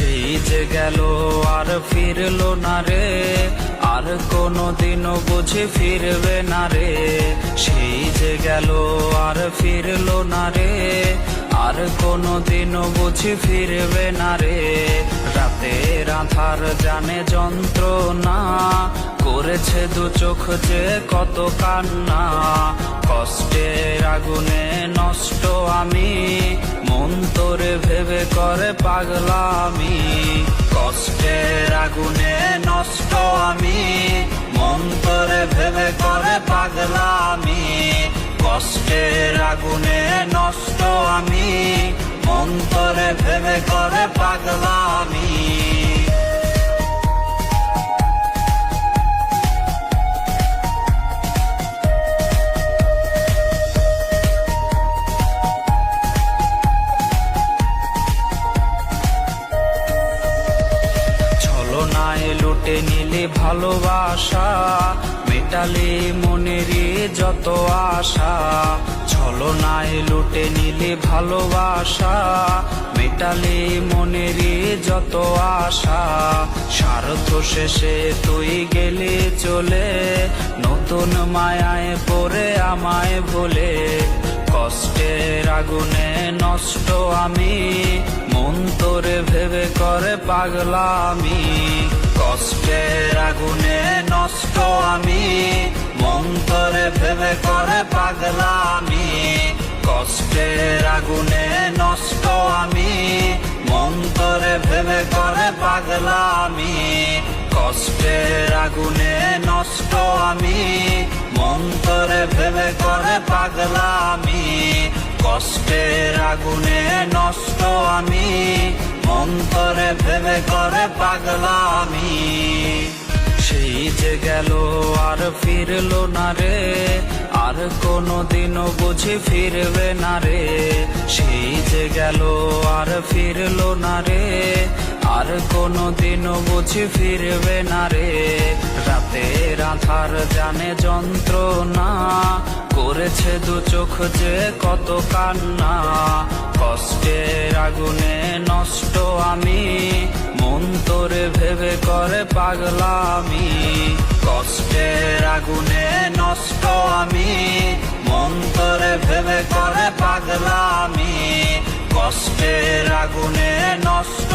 সেই যে গেল আর ফিরলো না রে, আর কোনোদিনও বুঝি ফিরবে না রে। সেই যে গেল আর ফিরলো না রে, আর কোনোদিনও বুঝি ফিরবে না রে। রাতের আঁধার জানে যন্ত্রণা, করেছে দু চোখ যে কত কান্না। কষ্টের আগুনে নষ্ট আমি, মন তোরে ভেবে করে পাগলামি। কষ্টের আগুনে নষ্ট আমি, মন তোরে ভেবে করে পাগলামি। কষ্টের আগুনে নষ্ট আমি, মন তোরে ভেবে করে পাগলামি। লুটে নিলে ভালোবাসা, মেটালে মনেরই যত আশা। ছলনায় লুটে নিলে ভালোবাসা, মেটালে মনেরই যত আশা। স্বার্থ শেষে তুই গেলি চলে, নতুন মায়ায় পড়ে আমায় ভুলে। কষ্টের আগুনে নষ্ট আমি, মন তোরে ভেবে করে পাগলামি। কষ্টের আগুনে নষ্ট আমি, মন তোরে ভেবে করে পাগলামি। কষ্টের আগুনে নষ্ট আমি, মন তোরে ভেবে করে পাগলামি। কষ্টের আগুনে নষ্ট আমি, মন তোরে ভেবে করে পাগলামি। কষ্টের আগুনে নষ্ট আমি, মন তোরে ভেবে করে পাগলামি। সেই যে গেল আর ফিরলো না রে, আর কোনোদিনও বুঝি ফিরবে না রে। সেই যে গেল আর ফিরলো না রে, আর কোনোদিনও বুঝি ফিরবে না রে। রাতের আঁধার জানে যন্ত্রণা, করেছে দু চোখ যে কত কান্না। কষ্টের আগুনে নষ্ট আমি, মন তোরে ভেবে করে পাগলামি। কষ্টের আগুনে নষ্ট আমি, মন তোরে ভেবে করে পাগলামি। কষ্টের আগুনে নষ্ট